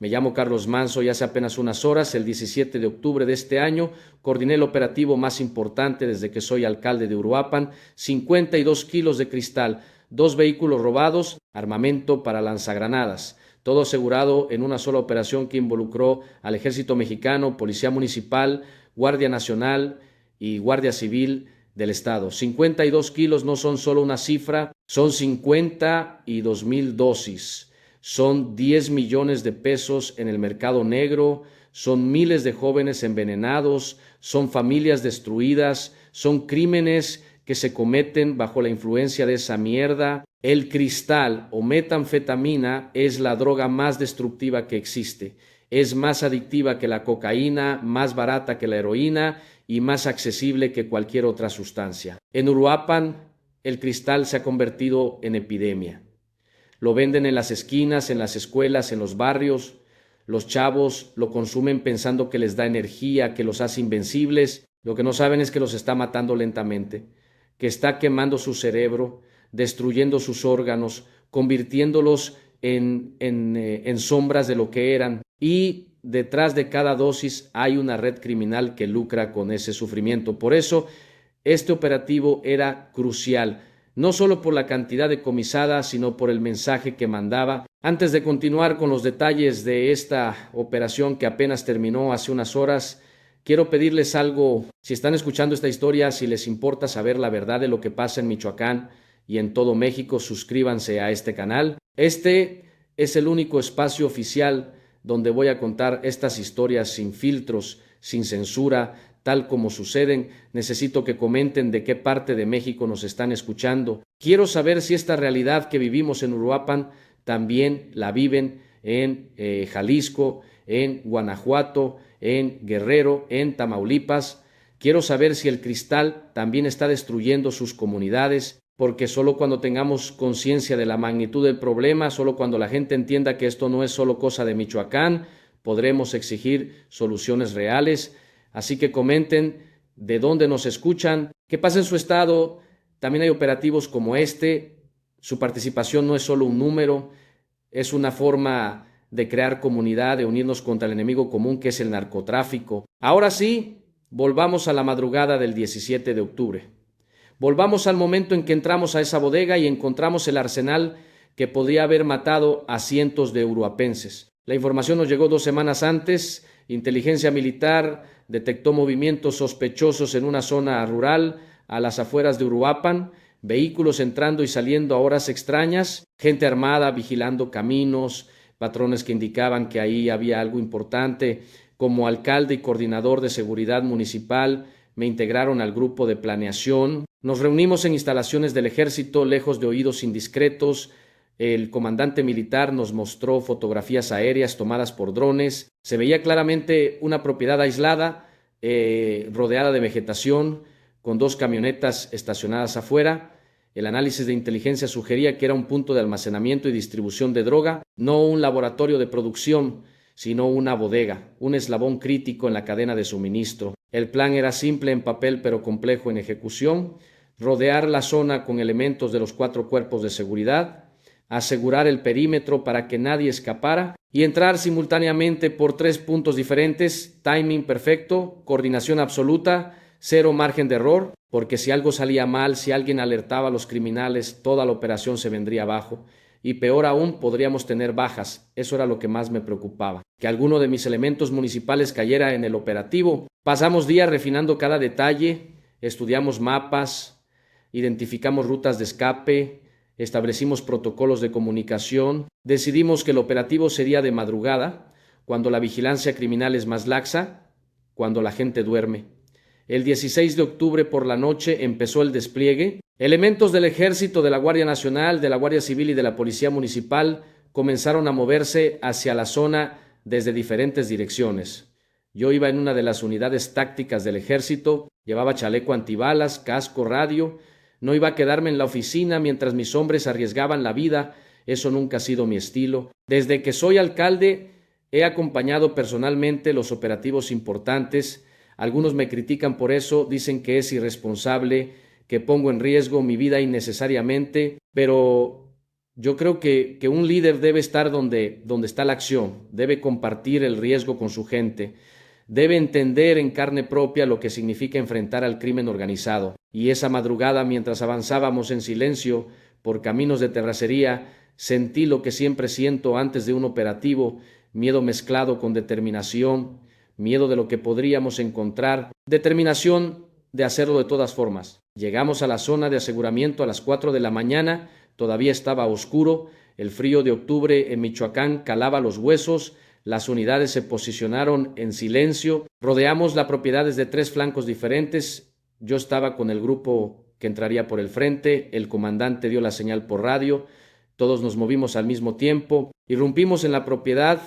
Me llamo Carlos Manso y hace apenas unas horas, el 17 de octubre de este año, coordiné el operativo más importante desde que soy alcalde de Uruapan: 52 kilos de cristal, 2 vehículos robados, armamento para lanzagranadas. Todo asegurado en una sola operación que involucró al Ejército Mexicano, Policía Municipal, Guardia Nacional y Guardia Civil del Estado. 52 kilos no son solo una cifra, son 52,000 dosis. Son 10 millones de pesos en el mercado negro, son miles de jóvenes envenenados, son familias destruidas, son crímenes que se cometen bajo la influencia de esa mierda. El cristal o metanfetamina es la droga más destructiva que existe. Es más adictiva que la cocaína, más barata que la heroína y más accesible que cualquier otra sustancia. En Uruapan, el cristal se ha convertido en epidemia. Lo venden en las esquinas, en las escuelas, en los barrios. Los chavos lo consumen pensando que les da energía, que los hace invencibles. Lo que no saben es que los está matando lentamente, que está quemando su cerebro, destruyendo sus órganos, convirtiéndolos en sombras de lo que eran. Y detrás de cada dosis hay una red criminal que lucra con ese sufrimiento. Por eso, este operativo era crucial, no solo por la cantidad decomisada, sino por el mensaje que mandaba. Antes de continuar con los detalles de esta operación que apenas terminó hace unas horas, quiero pedirles algo. Si están escuchando esta historia, si les importa saber la verdad de lo que pasa en Michoacán y en todo México, suscríbanse a este canal. Este es el único espacio oficial donde voy a contar estas historias sin filtros, sin censura, tal como suceden. Necesito que comenten de qué parte de México nos están escuchando. Quiero saber si esta realidad que vivimos en Uruapan también la viven en Jalisco, en Guanajuato, en Guerrero, en Tamaulipas. Quiero saber si el cristal también está destruyendo sus comunidades, porque solo cuando tengamos conciencia de la magnitud del problema, solo cuando la gente entienda que esto no es solo cosa de Michoacán, podremos exigir soluciones reales. Así que comenten de dónde nos escuchan, qué pasa en su estado. También hay operativos como este. Su participación no es solo un número, es una forma de crear comunidad, de unirnos contra el enemigo común que es el narcotráfico. Ahora sí, volvamos a la madrugada del 17 de octubre. Volvamos al momento en que entramos a esa bodega y encontramos el arsenal que podría haber matado a cientos de uruapenses. La información nos llegó 2 semanas antes. Inteligencia militar detectó movimientos sospechosos en una zona rural a las afueras de Uruapan, vehículos entrando y saliendo a horas extrañas, gente armada vigilando caminos, patrones que indicaban que ahí había algo importante. Como alcalde y coordinador de seguridad municipal, me integraron al grupo de planeación. Nos reunimos en instalaciones del ejército, lejos de oídos indiscretos. El comandante militar nos mostró fotografías aéreas tomadas por drones. Se veía claramente una propiedad aislada, rodeada de vegetación, con 2 camionetas estacionadas afuera. El análisis de inteligencia sugería que era un punto de almacenamiento y distribución de droga, no un laboratorio de producción, sino una bodega, un eslabón crítico en la cadena de suministro. El plan era simple en papel pero complejo en ejecución: rodear la zona con elementos de los 4 cuerpos de seguridad, asegurar el perímetro para que nadie escapara y entrar simultáneamente por 3 puntos diferentes. Timing perfecto, coordinación absoluta, 0 margen de error, porque si algo salía mal, si alguien alertaba a los criminales, toda la operación se vendría abajo. Y peor aún, podríamos tener bajas. Eso era lo que más me preocupaba, que alguno de mis elementos municipales cayera en el operativo. Pasamos días refinando cada detalle, estudiamos mapas, identificamos rutas de escape, establecimos protocolos de comunicación. Decidimos que el operativo sería de madrugada, cuando la vigilancia criminal es más laxa, cuando la gente duerme. El 16 de octubre por la noche empezó el despliegue. Elementos del Ejército, de la Guardia Nacional, de la Guardia Civil y de la Policía Municipal comenzaron a moverse hacia la zona desde diferentes direcciones. Yo iba en una de las unidades tácticas del Ejército, llevaba chaleco antibalas, casco, radio. No iba a quedarme en la oficina mientras mis hombres arriesgaban la vida. Eso nunca ha sido mi estilo. Desde que soy alcalde, he acompañado personalmente los operativos importantes. Algunos me critican por eso, dicen que es irresponsable, que pongo en riesgo mi vida innecesariamente, pero Yo creo que un líder debe estar donde está la acción, debe compartir el riesgo con su gente, debe entender en carne propia lo que significa enfrentar al crimen organizado. Y esa madrugada, mientras avanzábamos en silencio por caminos de terracería, sentí lo que siempre siento antes de un operativo: miedo mezclado con determinación, miedo de lo que podríamos encontrar, determinación de hacerlo de todas formas. Llegamos a la zona de aseguramiento a las 4 de la mañana, todavía estaba oscuro, el frío de octubre en Michoacán calaba los huesos, las unidades se posicionaron en silencio, rodeamos la propiedad desde 3 flancos diferentes. Yo estaba con el grupo que entraría por el frente, el comandante dio la señal por radio, todos nos movimos al mismo tiempo, irrumpimos en la propiedad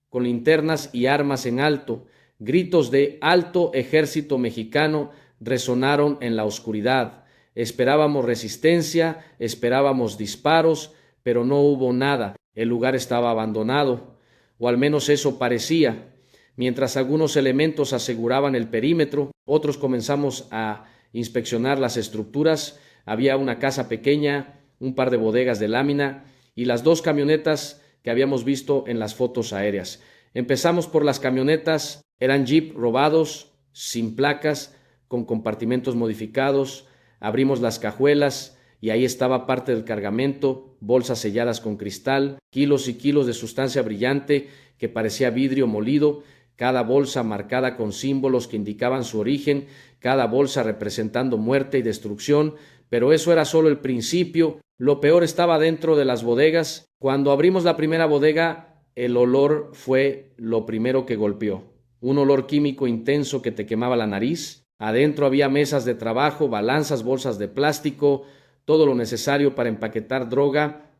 con linternas y armas en alto. Gritos de "Alto Ejército Mexicano" resonaron en la oscuridad. Esperábamos resistencia, esperábamos disparos, pero no hubo nada. El lugar estaba abandonado, o al menos eso parecía. Mientras algunos elementos aseguraban el perímetro, otros comenzamos a inspeccionar las estructuras. Había una casa pequeña, un par de bodegas de lámina y las 2 camionetas que habíamos visto en las fotos aéreas. Empezamos por las camionetas. Eran jeep robados, sin placas, con compartimentos modificados. Abrimos las cajuelas y ahí estaba parte del cargamento, bolsas selladas con cristal, kilos y kilos de sustancia brillante que parecía vidrio molido, cada bolsa marcada con símbolos que indicaban su origen, cada bolsa representando muerte y destrucción. Pero eso era solo el principio. Lo peor estaba dentro de las bodegas. Cuando abrimos la primera bodega, el olor fue lo primero que golpeó. Un olor químico intenso que te quemaba la nariz. Adentro había mesas de trabajo, balanzas, bolsas de plástico, todo lo necesario para empaquetar droga,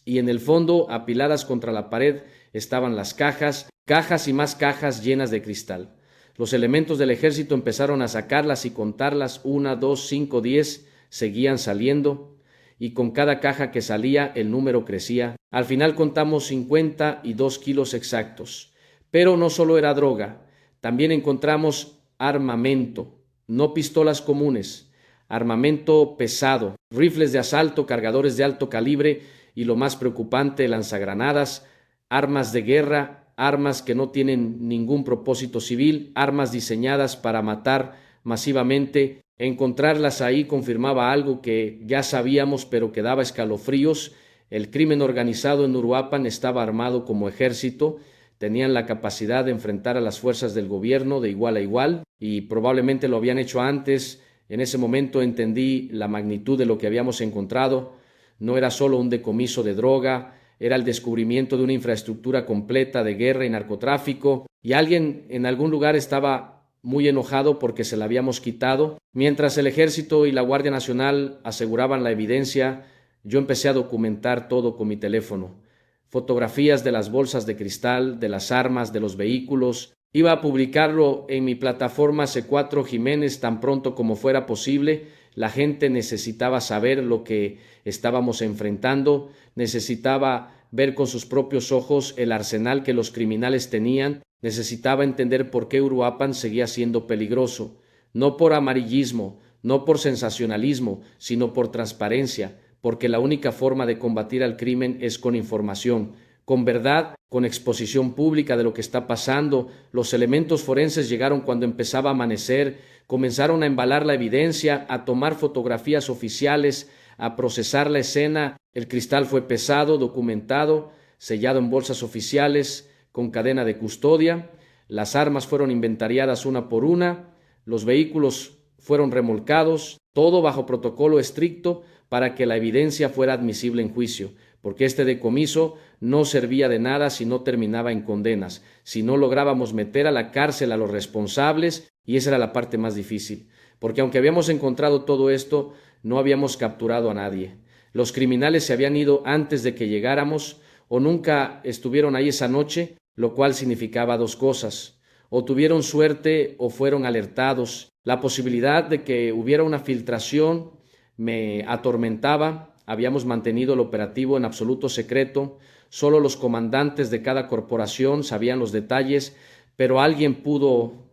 y en el fondo, apiladas contra la pared, estaban las cajas, cajas y más cajas llenas de cristal. Los elementos del ejército empezaron a sacarlas y contarlas: 1, 2, 5, 10, seguían saliendo, y con cada caja que salía el número crecía. Al final contamos 52 kilos exactos. Pero no solo era droga, también encontramos armamento. No pistolas comunes, armamento pesado, rifles de asalto, cargadores de alto calibre y, lo más preocupante, lanzagranadas, armas de guerra, armas que no tienen ningún propósito civil, armas diseñadas para matar masivamente. Encontrarlas ahí confirmaba algo que ya sabíamos, pero que daba escalofríos. El crimen organizado en Uruapan estaba armado como ejército. Tenían la capacidad de enfrentar a las fuerzas del gobierno de igual a igual, y probablemente lo habían hecho antes. En ese momento entendí la magnitud de lo que habíamos encontrado. No era solo un decomiso de droga, era el descubrimiento de una infraestructura completa de guerra y narcotráfico, y alguien en algún lugar estaba muy enojado porque se la habíamos quitado. Mientras el ejército y la Guardia Nacional aseguraban la evidencia, yo empecé a documentar todo con mi teléfono. Fotografías de las bolsas de cristal, de las armas, de los vehículos. Iba a publicarlo en mi plataforma C4 Jiménez tan pronto como fuera posible. La gente necesitaba saber lo que estábamos enfrentando, necesitaba ver con sus propios ojos el arsenal que los criminales tenían, necesitaba entender por qué Uruapan seguía siendo peligroso, no por amarillismo, no por sensacionalismo, sino por transparencia, porque la única forma de combatir al crimen es con información, con verdad, con exposición pública de lo que está pasando. Los elementos forenses llegaron cuando empezaba a amanecer, comenzaron a embalar la evidencia, a tomar fotografías oficiales, a procesar la escena. El cristal fue pesado, documentado, sellado en bolsas oficiales, con cadena de custodia. Las armas fueron inventariadas una por una, los vehículos fueron remolcados, todo bajo protocolo estricto para que la evidencia fuera admisible en juicio, porque este decomiso no servía de nada si no terminaba en condenas, si no lográbamos meter a la cárcel a los responsables, y esa era la parte más difícil, porque aunque habíamos encontrado todo esto, no habíamos capturado a nadie. Los criminales se habían ido antes de que llegáramos, o nunca estuvieron ahí esa noche, lo cual significaba 2 cosas: o tuvieron suerte o fueron alertados. La posibilidad de que hubiera una filtración me atormentaba. Habíamos mantenido el operativo en absoluto secreto, solo los comandantes de cada corporación sabían los detalles, pero alguien pudo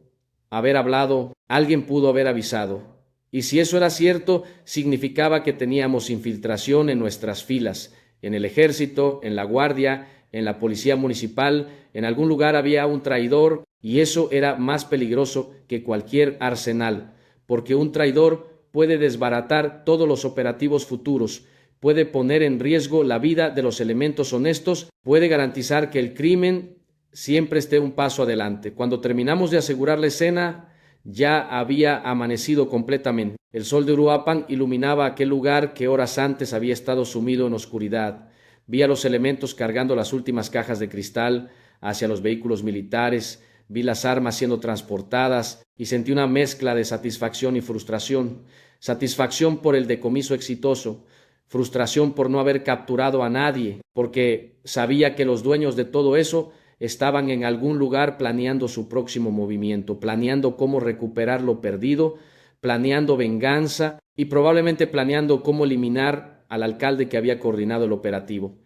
haber hablado, alguien pudo haber avisado. Y si eso era cierto, significaba que teníamos infiltración en nuestras filas. en el ejército, en la guardia, en la policía municipal, en algún lugar había un traidor y eso era más peligroso que cualquier arsenal, porque un traidor puede desbaratar todos los operativos futuros, puede poner en riesgo la vida de los elementos honestos, puede garantizar que el crimen siempre esté un paso adelante. Cuando terminamos de asegurar la escena, ya había amanecido completamente. El sol de Uruapan iluminaba aquel lugar que horas antes había estado sumido en oscuridad. Vi a los elementos cargando las últimas cajas de cristal hacia los vehículos militares, vi las armas siendo transportadas y sentí una mezcla de satisfacción y frustración. Satisfacción por el decomiso exitoso, frustración por no haber capturado a nadie, porque sabía que los dueños de todo eso estaban en algún lugar planeando su próximo movimiento, planeando cómo recuperar lo perdido, planeando venganza y probablemente planeando cómo eliminar al alcalde que había coordinado el operativo.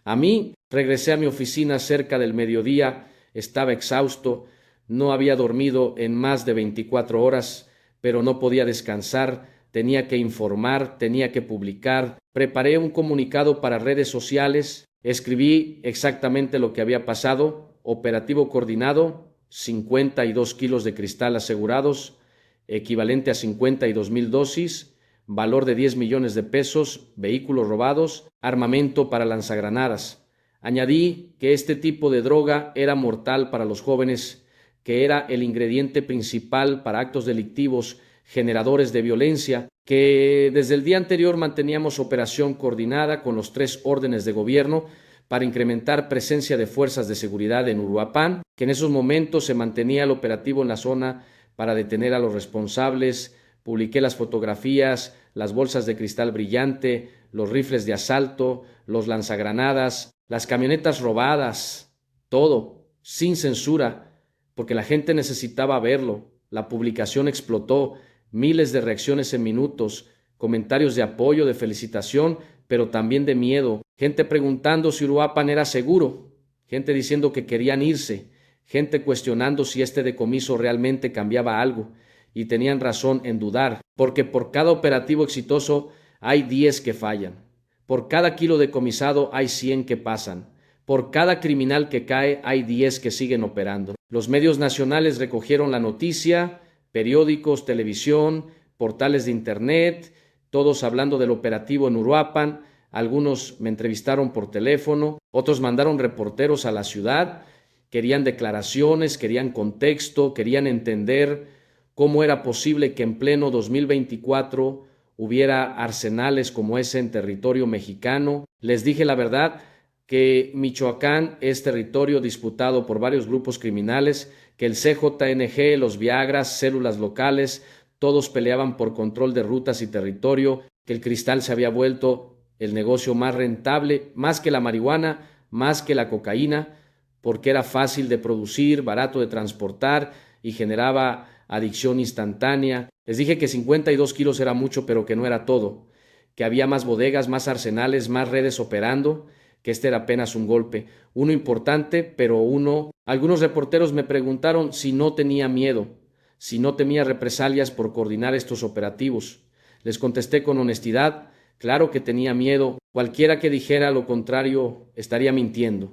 A mí, regresé a mi oficina cerca del mediodía, estaba exhausto, no había dormido en más de 24 horas, pero no podía descansar, tenía que informar, tenía que publicar, preparé un comunicado para redes sociales, escribí exactamente lo que había pasado, operativo coordinado, 52 kilos de cristal asegurados, equivalente a 52,000 dosis, valor de 10 millones de pesos, vehículos robados, armamento para lanzagranadas. Añadí que este tipo de droga era mortal para los jóvenes, que era el ingrediente principal para actos delictivos generadores de violencia, que desde el día anterior manteníamos operación coordinada con los 3 órdenes de gobierno para incrementar presencia de fuerzas de seguridad en Uruapan, que en esos momentos se mantenía el operativo en la zona para detener a los responsables. Publiqué las fotografías, las bolsas de cristal brillante, los rifles de asalto, los lanzagranadas, las camionetas robadas, todo, sin censura, porque la gente necesitaba verlo. La publicación explotó, miles de reacciones en minutos, comentarios de apoyo, de felicitación, pero también de miedo, gente preguntando si Uruapan era seguro, gente diciendo que querían irse, gente cuestionando si este decomiso realmente cambiaba algo, y tenían razón en dudar, porque por cada operativo exitoso hay 10 que fallan, por cada kilo decomisado hay 100 que pasan, por cada criminal que cae hay 10 que siguen operando. Los medios nacionales recogieron la noticia, periódicos, televisión, portales de internet, todos hablando del operativo en Uruapan. Algunos me entrevistaron por teléfono, otros mandaron reporteros a la ciudad, querían declaraciones, querían contexto, querían entender cómo era posible que en pleno 2024 hubiera arsenales como ese en territorio mexicano. Les dije la verdad, que Michoacán es territorio disputado por varios grupos criminales, que el CJNG, los Viagras, células locales, todos peleaban por control de rutas y territorio, que el cristal se había vuelto el negocio más rentable, más que la marihuana, más que la cocaína, porque era fácil de producir, barato de transportar y generaba adicción instantánea. Les dije que 52 kilos era mucho, pero que no era todo, que había más bodegas, más arsenales, más redes operando, que este era apenas un golpe, uno importante, pero uno. Algunos reporteros me preguntaron si no tenía miedo, si no temía represalias por coordinar estos operativos. Les contesté con honestidad, claro que tenía miedo, cualquiera que dijera lo contrario estaría mintiendo,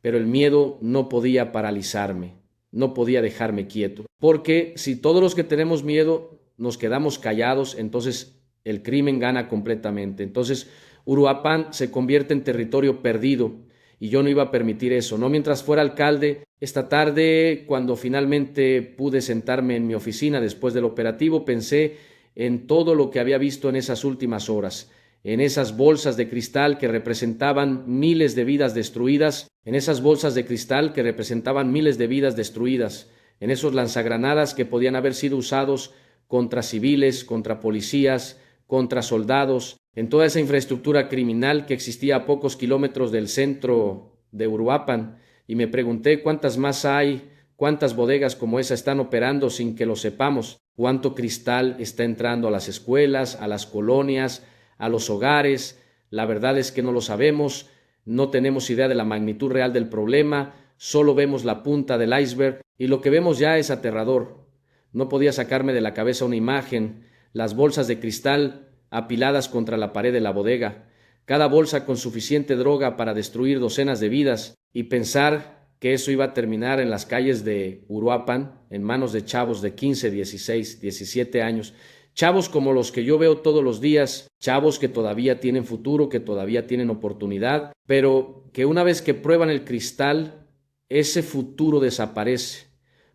pero el miedo no podía paralizarme, no podía dejarme quieto, porque si todos los que tenemos miedo nos quedamos callados, entonces el crimen gana completamente. Entonces Uruapan se convierte en territorio perdido y yo no iba a permitir eso, no mientras fuera alcalde. Esta tarde, cuando finalmente pude sentarme en mi oficina después del operativo, pensé en todo lo que había visto en esas últimas horas, en esas bolsas de cristal que representaban miles de vidas destruidas, en esas bolsas de cristal que representaban miles de vidas destruidas, en esos lanzagranadas que podían haber sido usados contra civiles, contra policías, contra soldados, en toda esa infraestructura criminal que existía a pocos kilómetros del centro de Uruapan, y me pregunté cuántas más hay, cuántas bodegas como esa están operando sin que lo sepamos, cuánto cristal está entrando a las escuelas, a las colonias, a los hogares. La verdad es que no lo sabemos, no tenemos idea de la magnitud real del problema, solo vemos la punta del iceberg y lo que vemos ya es aterrador. No podía sacarme de la cabeza una imagen, las bolsas de cristal apiladas contra la pared de la bodega, cada bolsa con suficiente droga para destruir docenas de vidas, y pensar que eso iba a terminar en las calles de Uruapan, en manos de chavos de 15, 16, 17 años, chavos como los que yo veo todos los días, chavos que todavía tienen futuro, que todavía tienen oportunidad, pero que una vez que prueban el cristal, ese futuro desaparece,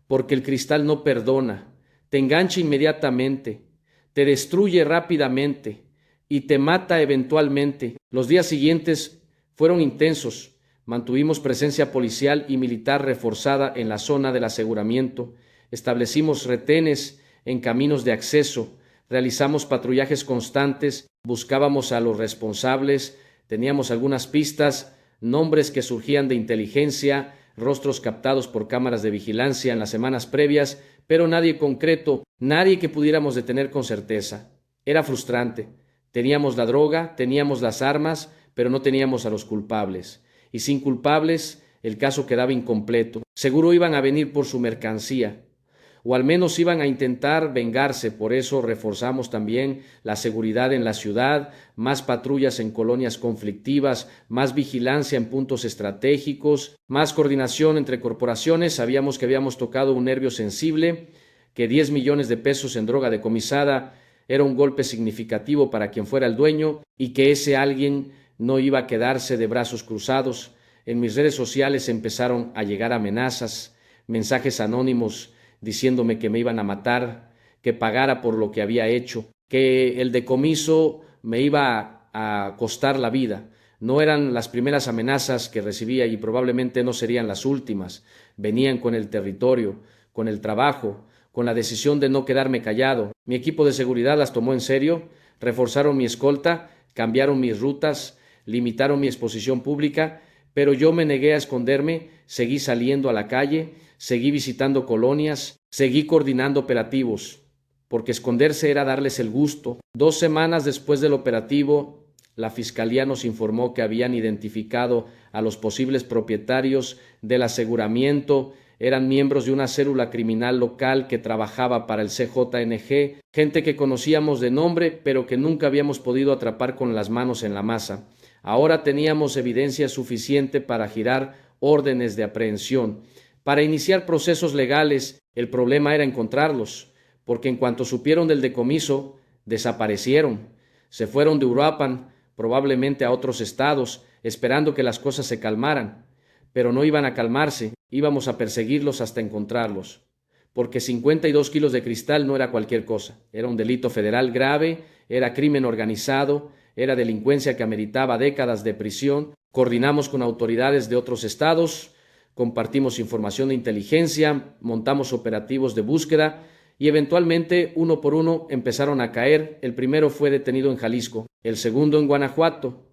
porque el cristal no perdona, te engancha inmediatamente, te destruye rápidamente y te mata eventualmente. Los días siguientes fueron intensos. Mantuvimos presencia policial y militar reforzada en la zona del aseguramiento. Establecimos retenes en caminos de acceso. Realizamos patrullajes constantes. Buscábamos a los responsables. Teníamos algunas pistas, nombres que surgían de inteligencia, rostros captados por cámaras de vigilancia en las semanas previas, pero nadie concreto, nadie que pudiéramos detener con certeza. Era frustrante. Teníamos la droga, teníamos las armas, pero no teníamos a los culpables. Y sin culpables, el caso quedaba incompleto. Seguro iban a venir por su mercancía, o al menos iban a intentar vengarse. Por eso reforzamos también la seguridad en la ciudad, más patrullas en colonias conflictivas, más vigilancia en puntos estratégicos, más coordinación entre corporaciones. Sabíamos que habíamos tocado un nervio sensible, que 10 millones de pesos en droga decomisada era un golpe significativo para quien fuera el dueño, y que ese alguien no iba a quedarse de brazos cruzados. En mis redes sociales empezaron a llegar amenazas, mensajes anónimos diciéndome que me iban a matar, que pagara por lo que había hecho, que el decomiso me iba a costar la vida. No eran las primeras amenazas que recibía y probablemente no serían las últimas. Venían con el territorio, con el trabajo, con la decisión de no quedarme callado. Mi equipo de seguridad las tomó en serio, reforzaron mi escolta, cambiaron mis rutas, limitaron mi exposición pública, pero yo me negué a esconderme, seguí saliendo a la calle, seguí visitando colonias, seguí coordinando operativos, porque esconderse era darles el gusto. 2 semanas después del operativo, la Fiscalía nos informó que habían identificado a los posibles propietarios del aseguramiento. Eran miembros de una célula criminal local que trabajaba para el CJNG, gente que conocíamos de nombre, pero que nunca habíamos podido atrapar con las manos en la masa. Ahora teníamos evidencia suficiente para girar órdenes de aprehensión, para iniciar procesos legales. El problema era encontrarlos, porque en cuanto supieron del decomiso, desaparecieron. Se fueron de Uruapan, probablemente a otros estados, esperando que las cosas se calmaran. Pero no iban a calmarse, íbamos a perseguirlos hasta encontrarlos. Porque 52 kilos de cristal no era cualquier cosa, era un delito federal grave, era crimen organizado, era delincuencia que ameritaba décadas de prisión. Coordinamos con autoridades de otros estados, compartimos información de inteligencia, montamos operativos de búsqueda y eventualmente uno por uno empezaron a caer. El primero fue detenido en Jalisco, el segundo en Guanajuato,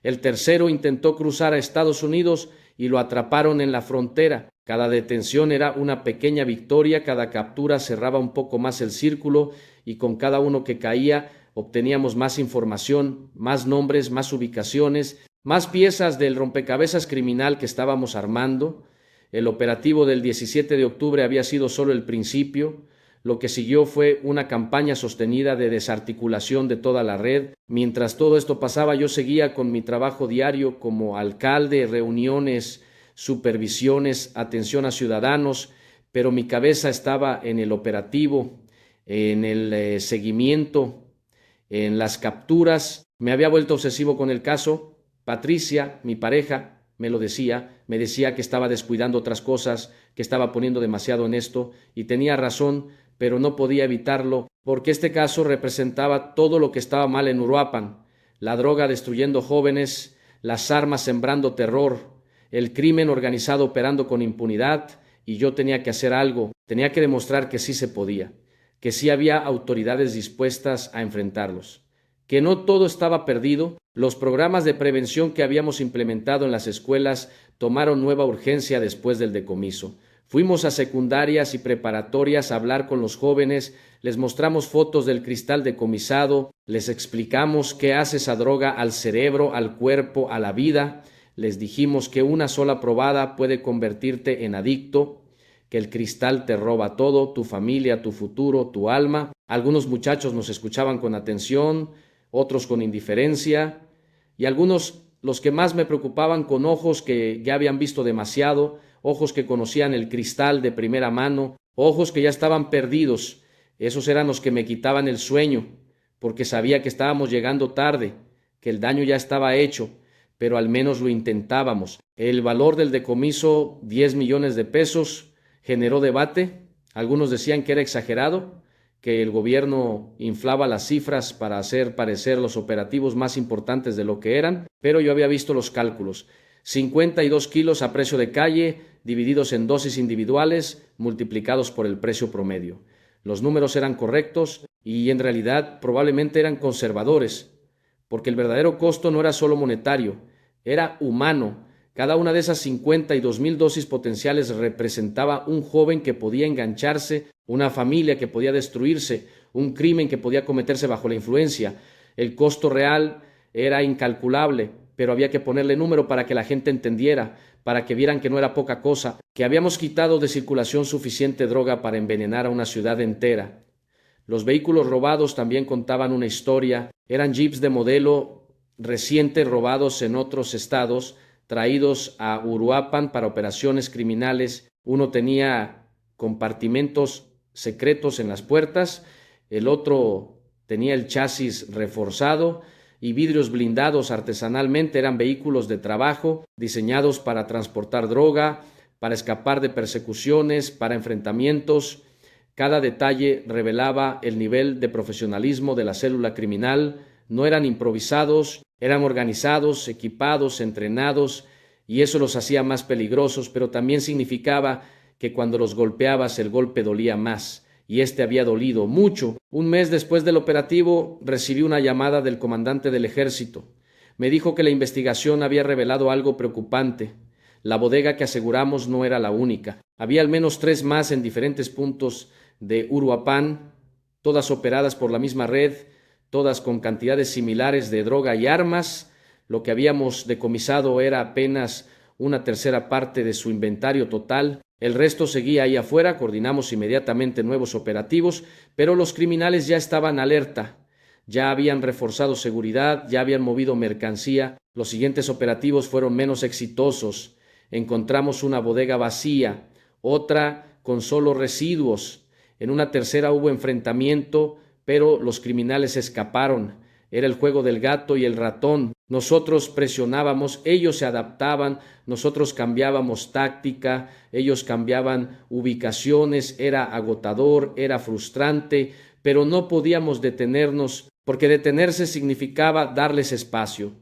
el tercero intentó cruzar a Estados Unidos y lo atraparon en la frontera. Cada detención era una pequeña victoria, cada captura cerraba un poco más el círculo y con cada uno que caía obteníamos más información, más nombres, más ubicaciones, más piezas del rompecabezas criminal que estábamos armando. El operativo del 17 de octubre había sido solo el principio. Lo que siguió fue una campaña sostenida de desarticulación de toda la red. Mientras todo esto pasaba, yo seguía con mi trabajo diario como alcalde, reuniones, supervisiones, atención a ciudadanos, pero mi cabeza estaba en el operativo, en el seguimiento, en las capturas. Me había vuelto obsesivo con el caso. Patricia, mi pareja, me lo decía, me decía que estaba descuidando otras cosas, que estaba poniendo demasiado en esto, y tenía razón, pero no podía evitarlo, porque este caso representaba todo lo que estaba mal en Uruapan: la droga destruyendo jóvenes, las armas sembrando terror, el crimen organizado operando con impunidad, y yo tenía que hacer algo, tenía que demostrar que sí se podía, que sí había autoridades dispuestas a enfrentarlos, que no todo estaba perdido. Los programas de prevención que habíamos implementado en las escuelas tomaron nueva urgencia después del decomiso. Fuimos a secundarias y preparatorias a hablar con los jóvenes, les mostramos fotos del cristal decomisado, les explicamos qué hace esa droga al cerebro, al cuerpo, a la vida. Les dijimos que una sola probada puede convertirte en adicto, que el cristal te roba todo, tu familia, tu futuro, tu alma. Algunos muchachos nos escuchaban con atención, otros con indiferencia. y algunos, los que más me preocupaban, con ojos que ya habían visto demasiado, ojos que conocían el cristal de primera mano, ojos que ya estaban perdidos. Esos eran los que me quitaban el sueño, porque sabía que estábamos llegando tarde, que el daño ya estaba hecho, pero al menos lo intentábamos. El valor del decomiso, 10 millones de pesos, generó debate. Algunos decían que era exagerado, que el gobierno inflaba las cifras para hacer parecer los operativos más importantes de lo que eran, pero yo había visto los cálculos. 52 kilos a precio de calle, divididos en dosis individuales, multiplicados por el precio promedio. Los números eran correctos y en realidad probablemente eran conservadores, porque el verdadero costo no era solo monetario, era humano. Cada una de esas 52,000 dosis potenciales representaba un joven que podía engancharse, una familia que podía destruirse, un crimen que podía cometerse bajo la influencia. El costo real era incalculable, pero había que ponerle número para que la gente entendiera, para que vieran que no era poca cosa, que habíamos quitado de circulación suficiente droga para envenenar a una ciudad entera. Los vehículos robados también contaban una historia. Eran jeeps de modelo reciente robados en otros estados, traídos a Uruapan para operaciones criminales. Uno tenía compartimentos secretos en las puertas, el otro tenía el chasis reforzado y vidrios blindados artesanalmente. Eran vehículos de trabajo diseñados para transportar droga, para escapar de persecuciones, para enfrentamientos. Cada detalle revelaba el nivel de profesionalismo de la célula criminal. No eran improvisados, eran organizados, equipados, entrenados, y eso los hacía más peligrosos, pero también significaba que cuando los golpeabas el golpe dolía más, y este había dolido mucho. Un mes después del operativo recibí una llamada del comandante del ejército. Me dijo que la investigación había revelado algo preocupante. La bodega que aseguramos no era la única. Había al menos 3 más en diferentes puntos de Uruapan, todas operadas por la misma red, todas con cantidades similares de droga y armas. Lo que habíamos decomisado era apenas una tercera parte de su inventario total. El resto seguía ahí afuera. Coordinamos inmediatamente nuevos operativos, pero los criminales ya estaban alerta. Ya habían reforzado seguridad, ya habían movido mercancía. Los siguientes operativos fueron menos exitosos. Encontramos una bodega vacía, otra con solo residuos. En una tercera hubo enfrentamiento, pero los criminales escaparon. Era el juego del gato y el ratón. Nosotros presionábamos, ellos se adaptaban, nosotros cambiábamos táctica, ellos cambiaban ubicaciones. Era agotador, era frustrante, pero no podíamos detenernos, porque detenerse significaba darles espacio,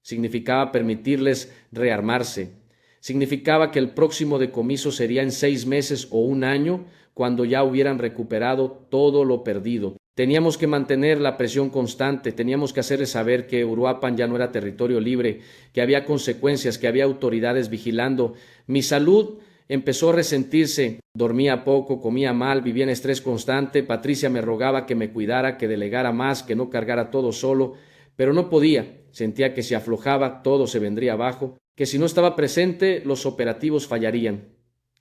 significaba permitirles rearmarse, significaba que el próximo decomiso sería en 6 meses o 1 año, cuando ya hubieran recuperado todo lo perdido. Teníamos que mantener la presión constante, teníamos que hacerles saber que Uruapan ya no era territorio libre, que había consecuencias, que había autoridades vigilando. Mi salud empezó a resentirse, dormía poco, comía mal, vivía en estrés constante. Patricia me rogaba que me cuidara, que delegara más, que no cargara todo solo, pero no podía. Sentía que si aflojaba todo se vendría abajo, que si no estaba presente los operativos fallarían,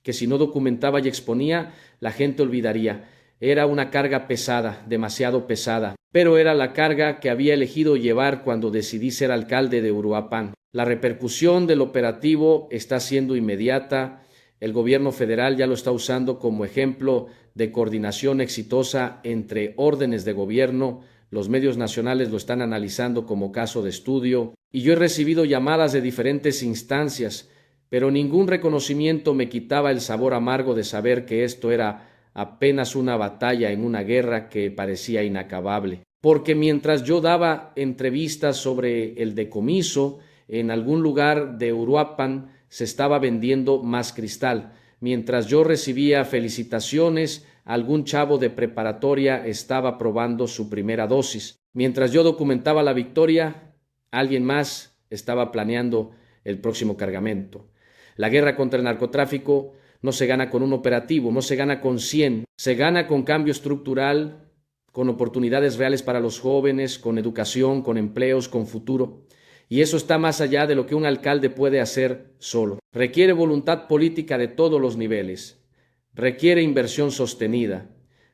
que si no documentaba y exponía la gente olvidaría. Era una carga pesada, demasiado pesada, pero era la carga que había elegido llevar cuando decidí ser alcalde de Uruapan. La repercusión del operativo está siendo inmediata. El gobierno federal ya lo está usando como ejemplo de coordinación exitosa entre órdenes de gobierno. Los medios nacionales lo están analizando como caso de estudio, y yo he recibido llamadas de diferentes instancias, pero ningún reconocimiento me quitaba el sabor amargo de saber que esto era apenas una batalla en una guerra que parecía inacabable. Porque mientras yo daba entrevistas sobre el decomiso, en algún lugar de Uruapan se estaba vendiendo más cristal. Mientras yo recibía felicitaciones, algún chavo de preparatoria estaba probando su primera dosis. Mientras yo documentaba la victoria, alguien más estaba planeando el próximo cargamento. La guerra contra el narcotráfico no se gana con un operativo, no se gana con 100, se gana con cambio estructural, con oportunidades reales para los jóvenes, con educación, con empleos, con futuro. Y eso está más allá de lo que un alcalde puede hacer solo. Requiere voluntad política de todos los niveles, requiere inversión sostenida,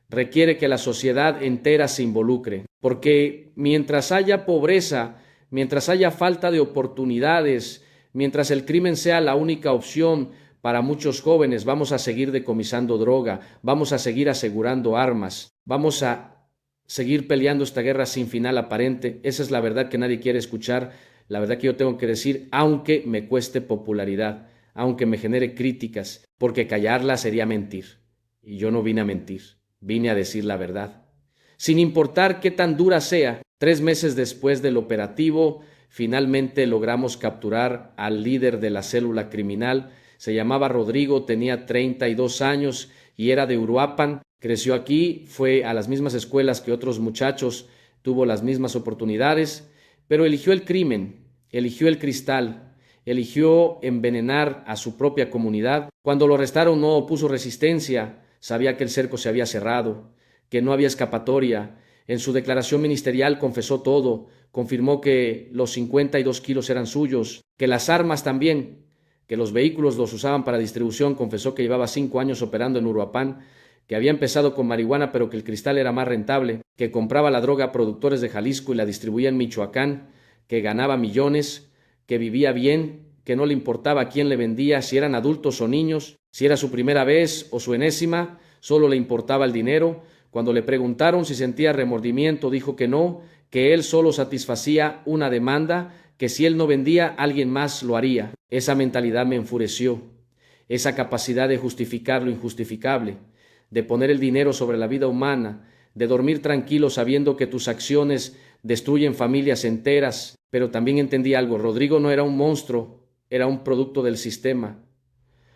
requiere que la sociedad entera se involucre, porque mientras haya pobreza, mientras haya falta de oportunidades, mientras el crimen sea la única opción para muchos jóvenes, vamos a seguir decomisando droga, vamos a seguir asegurando armas, vamos a seguir peleando esta guerra sin final aparente. Esa es la verdad que nadie quiere escuchar, la verdad que yo tengo que decir, aunque me cueste popularidad, aunque me genere críticas, porque callarla sería mentir. Y yo no vine a mentir, vine a decir la verdad. Sin importar qué tan dura sea, 3 meses después del operativo, finalmente logramos capturar al líder de la célula criminal. Se llamaba Rodrigo, tenía 32 años y era de Uruapan. Creció aquí, fue a las mismas escuelas que otros muchachos, tuvo las mismas oportunidades, pero eligió el crimen, eligió el cristal, eligió envenenar a su propia comunidad. Cuando lo arrestaron no opuso resistencia, sabía que el cerco se había cerrado, que no había escapatoria. En su declaración ministerial confesó todo, confirmó que los 52 kilos eran suyos, que las armas también, que los vehículos los usaban para distribución. Confesó que llevaba 5 años operando en Uruapan, que había empezado con marihuana pero que el cristal era más rentable, que compraba la droga a productores de Jalisco y la distribuía en Michoacán, que ganaba millones, que vivía bien, que no le importaba a quién le vendía, si eran adultos o niños, si era su primera vez o su enésima, solo le importaba el dinero. Cuando le preguntaron si sentía remordimiento, dijo que no, que él solo satisfacía una demanda, que si él no vendía, alguien más lo haría. Esa mentalidad me enfureció, esa capacidad de justificar lo injustificable, de poner el dinero sobre la vida humana, de dormir tranquilo sabiendo que tus acciones destruyen familias enteras. Pero también entendí algo: Rodrigo no era un monstruo, era un producto del sistema,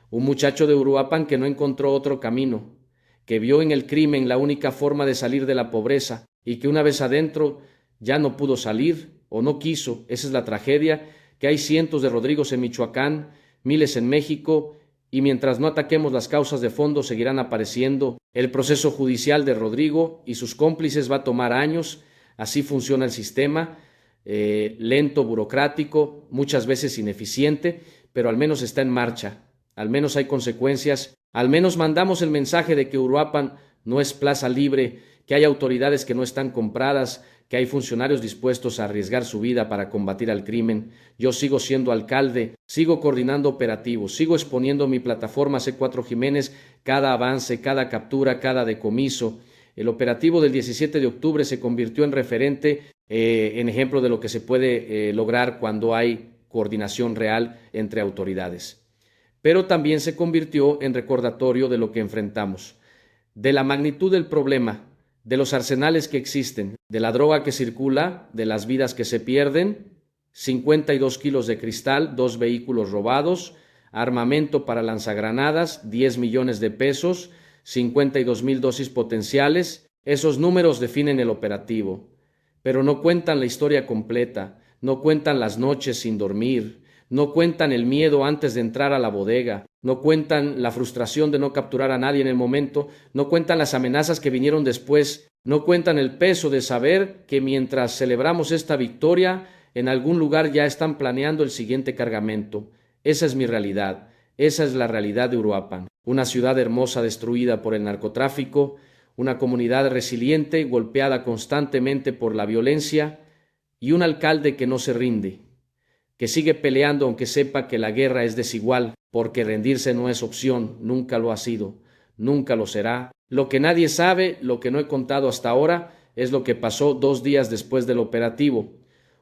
un muchacho de Uruapan que no encontró otro camino, que vio en el crimen la única forma de salir de la pobreza y que una vez adentro ya no pudo salir o no quiso. Esa es la tragedia, que hay cientos de Rodrigos en Michoacán, miles en México, y mientras no ataquemos las causas de fondo seguirán apareciendo. El proceso judicial de Rodrigo y sus cómplices va a tomar años. Así funciona el sistema, lento, burocrático, muchas veces ineficiente, pero al menos está en marcha, al menos hay consecuencias, al menos mandamos el mensaje de que Uruapan no es plaza libre, que hay autoridades que no están compradas, que hay funcionarios dispuestos a arriesgar su vida para combatir al crimen. Yo sigo siendo alcalde, sigo coordinando operativos, sigo exponiendo mi plataforma C4 Jiménez, cada avance, cada captura, cada decomiso. El operativo del 17 de octubre se convirtió en referente, en ejemplo de lo que se puede lograr cuando hay coordinación real entre autoridades. Pero también se convirtió en recordatorio de lo que enfrentamos, de la magnitud del problema, de los arsenales que existen, de la droga que circula, de las vidas que se pierden, 52 kilos de cristal, 2 vehículos robados, armamento para lanzagranadas, 10 millones de pesos, 52,000 dosis potenciales. Esos números definen el operativo, pero no cuentan la historia completa, no cuentan las noches sin dormir, no cuentan el miedo antes de entrar a la bodega, no cuentan la frustración de no capturar a nadie en el momento, no cuentan las amenazas que vinieron después, no cuentan el peso de saber que mientras celebramos esta victoria, en algún lugar ya están planeando el siguiente cargamento. Esa es mi realidad, esa es la realidad de Uruapan, una ciudad hermosa destruida por el narcotráfico, una comunidad resiliente golpeada constantemente por la violencia y un alcalde que no se rinde, que sigue peleando aunque sepa que la guerra es desigual, porque rendirse no es opción, nunca lo ha sido, nunca lo será. Lo que nadie sabe, lo que no he contado hasta ahora, es lo que pasó 2 días después del operativo.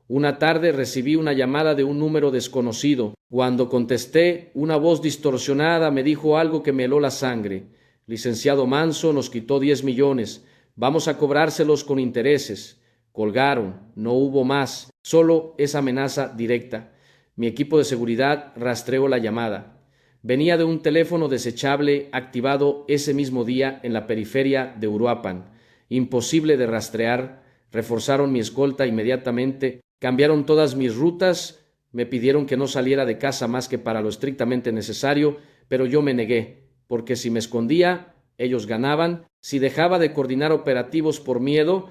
Una tarde recibí una llamada de un número desconocido. Cuando contesté, una voz distorsionada me dijo algo que me heló la sangre. Licenciado Manso nos quitó 10 millones. Vamos a cobrárselos con intereses. Colgaron, no hubo más, solo esa amenaza directa. Mi equipo de seguridad rastreó la llamada. Venía de un teléfono desechable activado ese mismo día en la periferia de Uruapan. Imposible de rastrear. Reforzaron mi escolta inmediatamente. Cambiaron todas mis rutas, me pidieron que no saliera de casa más que para lo estrictamente necesario, pero yo me negué, porque si me escondía, ellos ganaban. Si dejaba de coordinar operativos por miedo,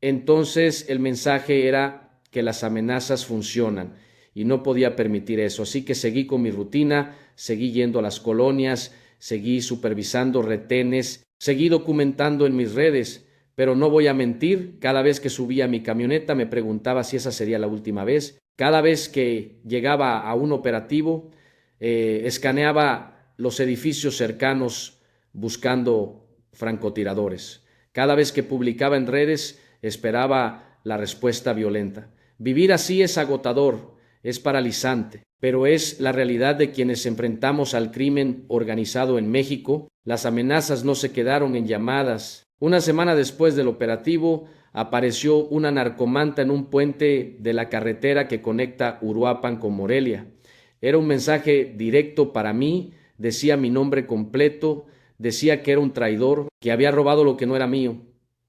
entonces el mensaje era que las amenazas funcionan, y no podía permitir eso. Así que seguí con mi rutina, seguí yendo a las colonias, seguí supervisando retenes, seguí documentando en mis redes, Pero no voy a mentir, cada vez que subía a mi camioneta me preguntaba si esa sería la última vez. Cada vez que llegaba a un operativo, escaneaba los edificios cercanos buscando francotiradores. Cada vez que publicaba en redes, esperaba la respuesta violenta. Vivir así es agotador, es paralizante, pero es la realidad de quienes enfrentamos al crimen organizado en México. Las amenazas no se quedaron en llamadas. Una semana después del operativo, apareció una narcomanta en un puente de la carretera que conecta Uruapan con Morelia. Era un mensaje directo para mí, decía mi nombre completo, decía que era un traidor, que había robado lo que no era mío,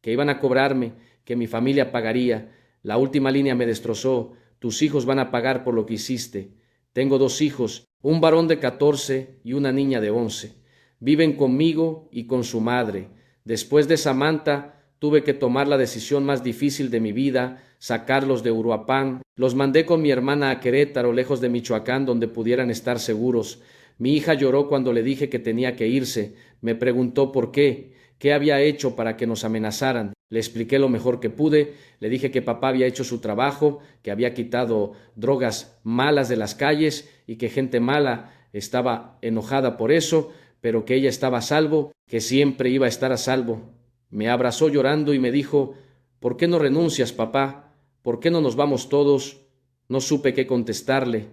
que iban a cobrarme, que mi familia pagaría. La última línea me destrozó. Tus hijos van a pagar por lo que hiciste. Tengo 2 hijos, un varón de 14 y una niña de 11. Viven conmigo y con su madre. Después de Samantha, tuve que tomar la decisión más difícil de mi vida, sacarlos de Uruapan. Los mandé con mi hermana a Querétaro, lejos de Michoacán, donde pudieran estar seguros. Mi hija lloró cuando le dije que tenía que irse. Me preguntó por qué había hecho para que nos amenazaran. Le expliqué lo mejor que pude, le dije que papá había hecho su trabajo, que había quitado drogas malas de las calles y que gente mala estaba enojada por eso, pero que ella estaba a salvo, que siempre iba a estar a salvo. Me abrazó llorando y me dijo: ¿por qué no renuncias, papá? ¿Por qué no nos vamos todos? No supe qué contestarle,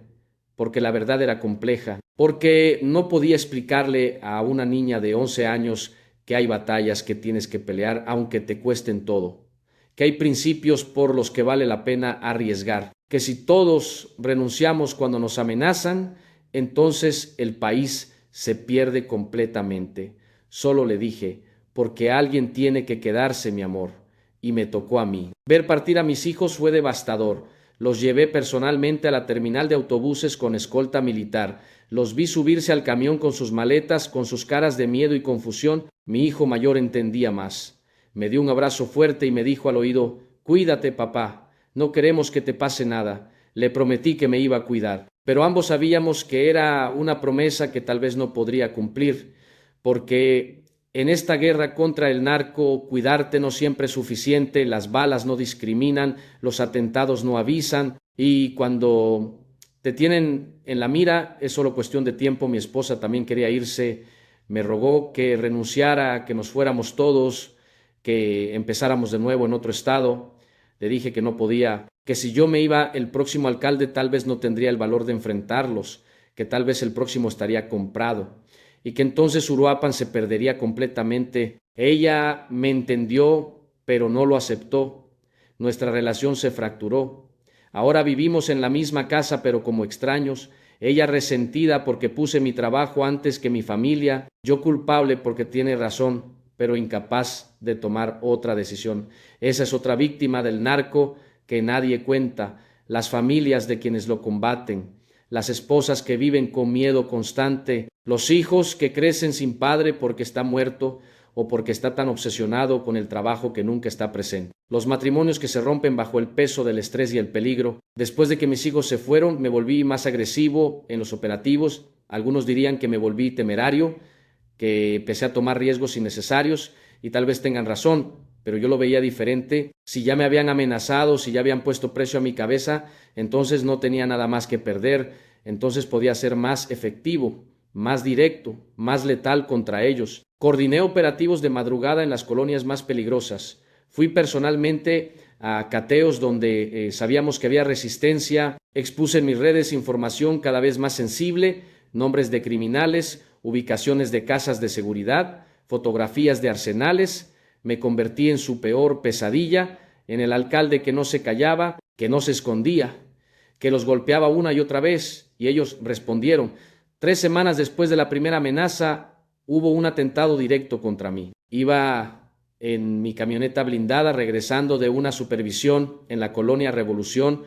porque la verdad era compleja, porque no podía explicarle a una niña de 11 años que hay batallas que tienes que pelear aunque te cuesten todo, que hay principios por los que vale la pena arriesgar, que si todos renunciamos cuando nos amenazan, entonces el país se pierde completamente. Solo le dije: porque alguien tiene que quedarse, mi amor, y me tocó a mí. Ver partir a mis hijos fue devastador. Los llevé personalmente a la terminal de autobuses con escolta militar. Los vi subirse al camión con sus maletas, con sus caras de miedo y confusión. Mi hijo mayor entendía más. Me dio un abrazo fuerte y me dijo al oído: cuídate, papá, no queremos que te pase nada. Le prometí que me iba a cuidar. Pero ambos sabíamos que era una promesa que tal vez no podría cumplir, porque en esta guerra contra el narco, cuidarte no siempre es suficiente, las balas no discriminan, los atentados no avisan, y cuando te tienen en la mira es solo cuestión de tiempo. Mi esposa también quería irse, me rogó que renunciara, que nos fuéramos todos, que empezáramos de nuevo en otro estado. Le dije que no podía, que si yo me iba el próximo alcalde tal vez no tendría el valor de enfrentarlos, que tal vez el próximo estaría comprado y que entonces Uruapan se perdería completamente. Ella me entendió, pero no lo aceptó. Nuestra relación se fracturó. Ahora vivimos en la misma casa, pero como extraños. Ella resentida porque puse mi trabajo antes que mi familia. Yo culpable porque tiene razón, pero incapaz de tomar otra decisión. Esa es otra víctima del narco que nadie cuenta. Las familias de quienes lo combaten, las esposas que viven con miedo constante, los hijos que crecen sin padre porque está muerto o porque está tan obsesionado con el trabajo que nunca está presente. Los matrimonios que se rompen bajo el peso del estrés y el peligro. Después de que mis hijos se fueron, me volví más agresivo en los operativos. Algunos dirían que me volví temerario, que empecé a tomar riesgos innecesarios, y tal vez tengan razón, pero yo lo veía diferente. Si ya me habían amenazado, si ya habían puesto precio a mi cabeza, entonces no tenía nada más que perder, entonces podía ser más efectivo, más directo, más letal contra ellos. Coordiné operativos de madrugada en las colonias más peligrosas. Fui personalmente a cateos donde sabíamos que había resistencia. Expuse en mis redes información cada vez más sensible, nombres de criminales, ubicaciones de casas de seguridad, fotografías de arsenales. Me convertí en su peor pesadilla, en el alcalde que no se callaba, que no se escondía, que los golpeaba una y otra vez, y ellos respondieron. 3 semanas después de la primera amenaza, hubo un atentado directo contra mí. Iba en mi camioneta blindada regresando de una supervisión en la colonia Revolución,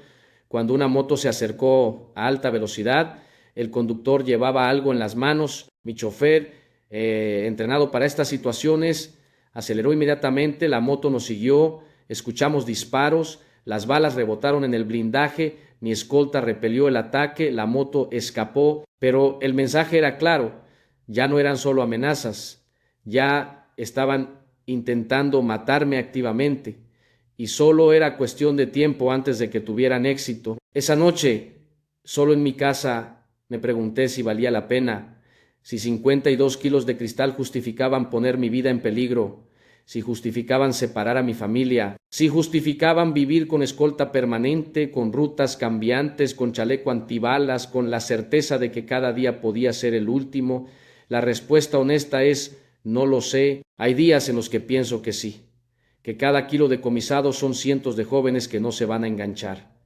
cuando una moto se acercó a alta velocidad. El conductor llevaba algo en las manos. Mi chofer, entrenado para estas situaciones, aceleró inmediatamente. La moto nos siguió, escuchamos disparos, las balas rebotaron en el blindaje, mi escolta repelió el ataque, la moto escapó, pero el mensaje era claro: ya no eran solo amenazas, ya estaban intentando matarme activamente, y solo era cuestión de tiempo antes de que tuvieran éxito. Esa noche, solo en mi casa, me pregunté si valía la pena, si 52 kilos de cristal justificaban poner mi vida en peligro, si justificaban separar a mi familia, si justificaban vivir con escolta permanente, con rutas cambiantes, con chaleco antibalas, con la certeza de que cada día podía ser el último. La respuesta honesta es: no lo sé. Hay días en los que pienso que sí, que cada kilo decomisado son cientos de jóvenes que no se van a enganchar,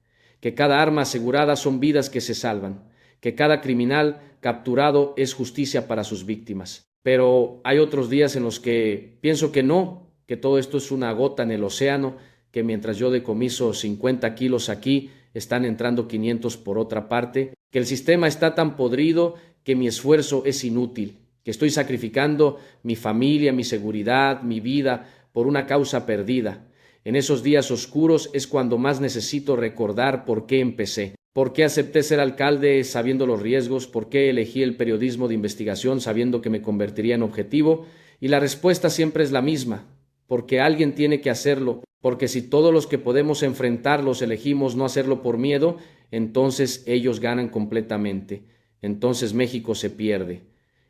que cada arma asegurada son vidas que se salvan, que cada criminal capturado es justicia para sus víctimas. Pero hay otros días en los que pienso que no, que todo esto es una gota en el océano, que mientras yo decomiso 50 kilos aquí, están entrando 500 por otra parte, que el sistema está tan podrido que mi esfuerzo es inútil, que estoy sacrificando mi familia, mi seguridad, mi vida por una causa perdida. En esos días oscuros es cuando más necesito recordar por qué empecé. ¿Por qué acepté ser alcalde sabiendo los riesgos? ¿Por qué elegí el periodismo de investigación sabiendo que me convertiría en objetivo? Y la respuesta siempre es la misma: porque alguien tiene que hacerlo, porque si todos los que podemos enfrentarlos elegimos no hacerlo por miedo, entonces ellos ganan completamente. Entonces México se pierde.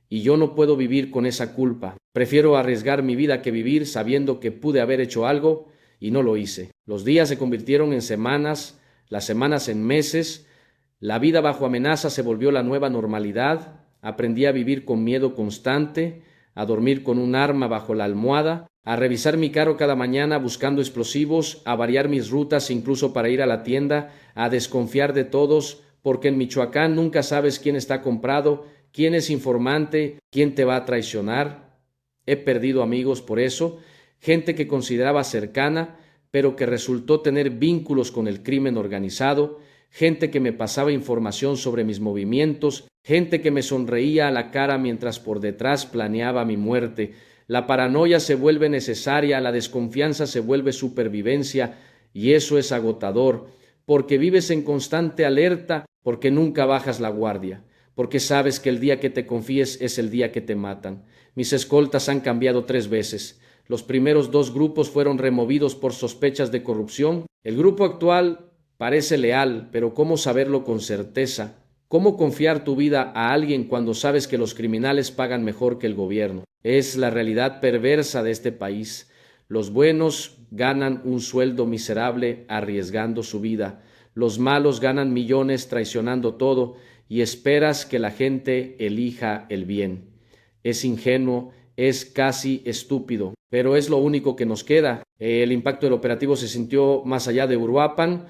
Y yo no puedo vivir con esa culpa. Prefiero arriesgar mi vida que vivir sabiendo que pude haber hecho algo y no lo hice. Los días se convirtieron en semanas, las semanas en meses, la vida bajo amenaza se volvió la nueva normalidad, aprendí a vivir con miedo constante, a dormir con un arma bajo la almohada, a revisar mi carro cada mañana buscando explosivos, a variar mis rutas incluso para ir a la tienda, a desconfiar de todos, porque en Michoacán nunca sabes quién está comprado, quién es informante, quién te va a traicionar. He perdido amigos por eso, gente que consideraba cercana, pero que resultó tener vínculos con el crimen organizado, gente que me pasaba información sobre mis movimientos, gente que me sonreía a la cara mientras por detrás planeaba mi muerte. La paranoia se vuelve necesaria, la desconfianza se vuelve supervivencia, y eso es agotador, porque vives en constante alerta, porque nunca bajas la guardia, porque sabes que el día que te confíes es el día que te matan. Mis escoltas han cambiado 3 veces. Los primeros 2 grupos fueron removidos por sospechas de corrupción. El grupo actual parece leal, pero ¿cómo saberlo con certeza? ¿Cómo confiar tu vida a alguien cuando sabes que los criminales pagan mejor que el gobierno? Es la realidad perversa de este país. Los buenos ganan un sueldo miserable arriesgando su vida. Los malos ganan millones traicionando todo y esperas que la gente elija el bien. Es ingenuo, es casi estúpido, pero es lo único que nos queda. El impacto del operativo se sintió más allá de Uruapan.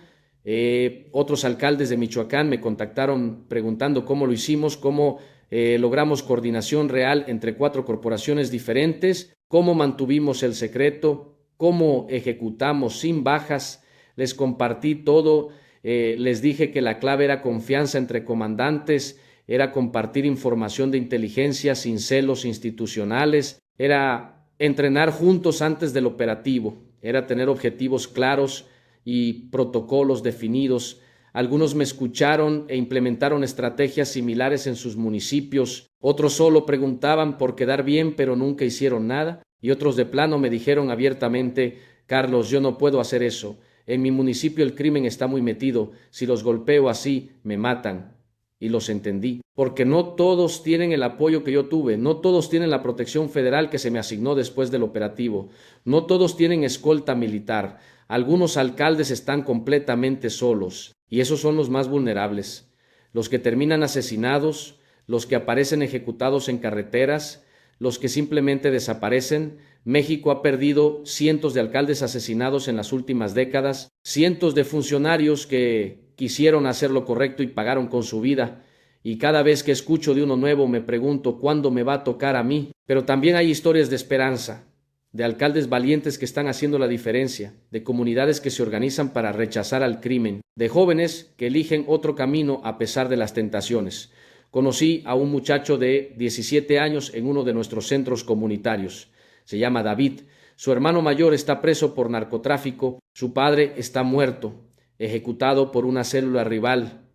Otros alcaldes de Michoacán me contactaron preguntando cómo lo hicimos, cómo logramos coordinación real entre 4 corporaciones diferentes, cómo mantuvimos el secreto, cómo ejecutamos sin bajas. Les compartí todo, les dije que la clave era confianza entre comandantes, era compartir información de inteligencia sin celos institucionales, era entrenar juntos antes del operativo, era tener objetivos claros y protocolos definidos. Algunos me escucharon e implementaron estrategias similares en sus municipios, otros solo preguntaban por quedar bien pero nunca hicieron nada, y otros de plano me dijeron abiertamente: Carlos, yo no puedo hacer eso, en mi municipio el crimen está muy metido, si los golpeo así me matan. Y los entendí, porque no todos tienen el apoyo que yo tuve, no todos tienen la protección federal que se me asignó después del operativo, no todos tienen escolta militar, algunos alcaldes están completamente solos, y esos son los más vulnerables, los que terminan asesinados, los que aparecen ejecutados en carreteras, los que simplemente desaparecen. México ha perdido cientos de alcaldes asesinados en las últimas décadas, cientos de funcionarios que quisieron hacer lo correcto y pagaron con su vida, y cada vez que escucho de uno nuevo me pregunto cuándo me va a tocar a mí. Pero también hay historias de esperanza, de alcaldes valientes que están haciendo la diferencia, de comunidades que se organizan para rechazar al crimen, de jóvenes que eligen otro camino a pesar de las tentaciones. Conocí a un muchacho de 17 años en uno de nuestros centros comunitarios. Se llama David. Su hermano mayor está preso por narcotráfico. Su padre está muerto, ejecutado por una célula rival.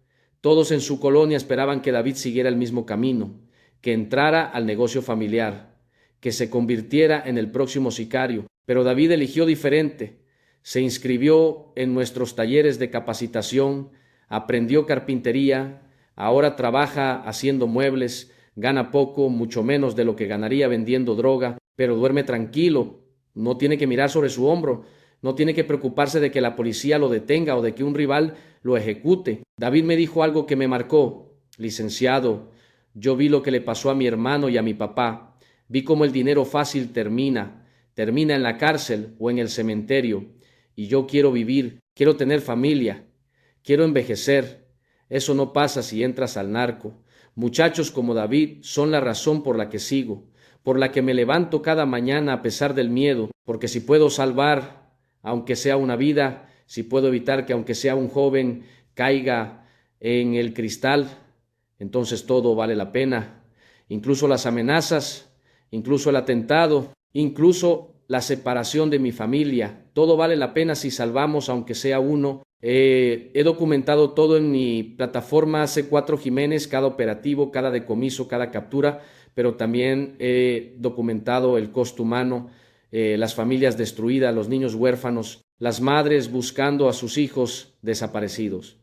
Todos en su colonia esperaban que David siguiera el mismo camino, que entrara al negocio familiar, que se convirtiera en el próximo sicario. Pero David eligió diferente. Se inscribió en nuestros talleres de capacitación, aprendió carpintería, ahora trabaja haciendo muebles, gana poco, mucho menos de lo que ganaría vendiendo droga, pero duerme tranquilo, no tiene que mirar sobre su hombro, no tiene que preocuparse de que la policía lo detenga o de que un rival lo ejecute. David me dijo algo que me marcó: licenciado, yo vi lo que le pasó a mi hermano y a mi papá, vi cómo el dinero fácil termina en la cárcel o en el cementerio, y yo quiero vivir, quiero tener familia, quiero envejecer. Eso no pasa si entras al narco. Muchachos como David son la razón por la que sigo, por la que me levanto cada mañana a pesar del miedo, porque si puedo salvar, aunque sea una vida, si puedo evitar que aunque sea un joven caiga en el cristal, entonces todo vale la pena. Incluso las amenazas, incluso el atentado, incluso la separación de mi familia, todo vale la pena si salvamos aunque sea uno. He documentado todo en mi plataforma C4 Jiménez, cada operativo, cada decomiso, cada captura, pero también he documentado el costo humano, las familias destruidas, los niños huérfanos, las madres buscando a sus hijos desaparecidos.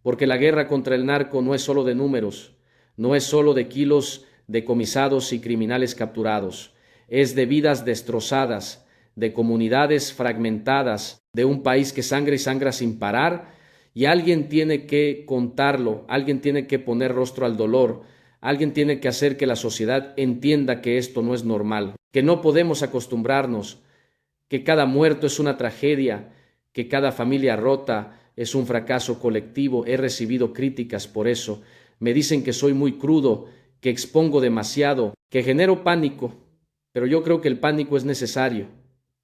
Porque la guerra contra el narco no es solo de números, no es solo de kilos decomisados y criminales capturados, es de vidas destrozadas, de comunidades fragmentadas, de un país que sangra y sangra sin parar, y alguien tiene que contarlo, alguien tiene que poner rostro al dolor, alguien tiene que hacer que la sociedad entienda que esto no es normal, que no podemos acostumbrarnos, que cada muerto es una tragedia, que cada familia rota es un fracaso colectivo. He recibido críticas por eso. Me dicen que soy muy crudo, que expongo demasiado, que genero pánico, pero yo creo que el pánico es necesario,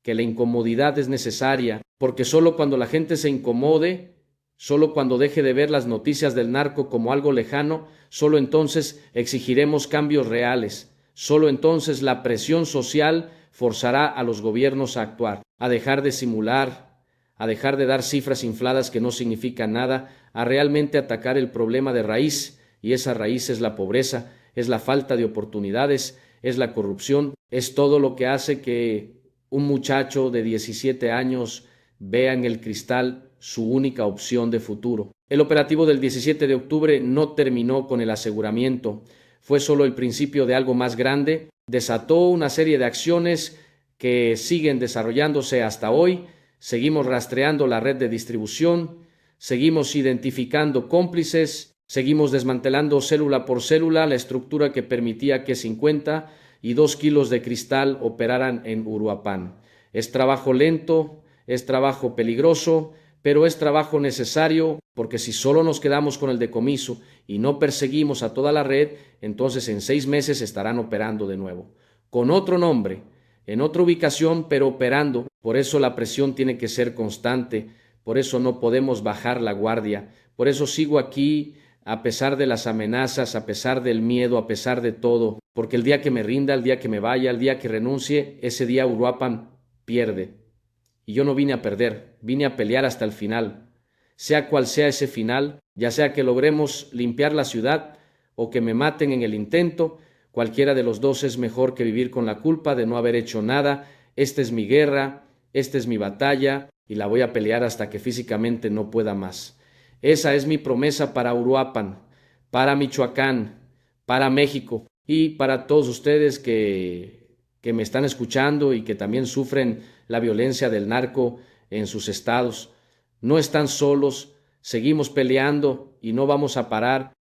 que la incomodidad es necesaria, porque solo cuando la gente se incomode, solo cuando deje de ver las noticias del narco como algo lejano, solo entonces exigiremos cambios reales, solo entonces la presión social forzará a los gobiernos a actuar, a dejar de simular, a dejar de dar cifras infladas que no significan nada, a realmente atacar el problema de raíz, y esa raíz es la pobreza, es la falta de oportunidades, es la corrupción, es todo lo que hace que un muchacho de 17 años vea en el cristal su única opción de futuro. El operativo del 17 de octubre no terminó con el aseguramiento, fue solo el principio de algo más grande, desató una serie de acciones que siguen desarrollándose hasta hoy. Seguimos rastreando la red de distribución, seguimos identificando cómplices, seguimos desmantelando célula por célula la estructura que permitía que 52 kilos de cristal operaran en Uruapan. Es trabajo lento, es trabajo peligroso, pero es trabajo necesario, porque si solo nos quedamos con el decomiso y no perseguimos a toda la red, entonces en 6 meses estarán operando de nuevo, con otro nombre, en otra ubicación, pero operando. Por eso la presión tiene que ser constante, por eso no podemos bajar la guardia, por eso sigo aquí a pesar de las amenazas, a pesar del miedo, a pesar de todo, porque el día que me rinda, el día que me vaya, el día que renuncie, ese día Uruapan pierde. Y yo no vine a perder, vine a pelear hasta el final. Sea cual sea ese final, ya sea que logremos limpiar la ciudad o que me maten en el intento, cualquiera de los dos es mejor que vivir con la culpa de no haber hecho nada. Esta es mi guerra, esta es mi batalla, y la voy a pelear hasta que físicamente no pueda más. Esa es mi promesa para Uruapan, para Michoacán, para México y para todos ustedes que me están escuchando y que también sufren la violencia del narco en sus estados. No están solos, seguimos peleando y no vamos a parar.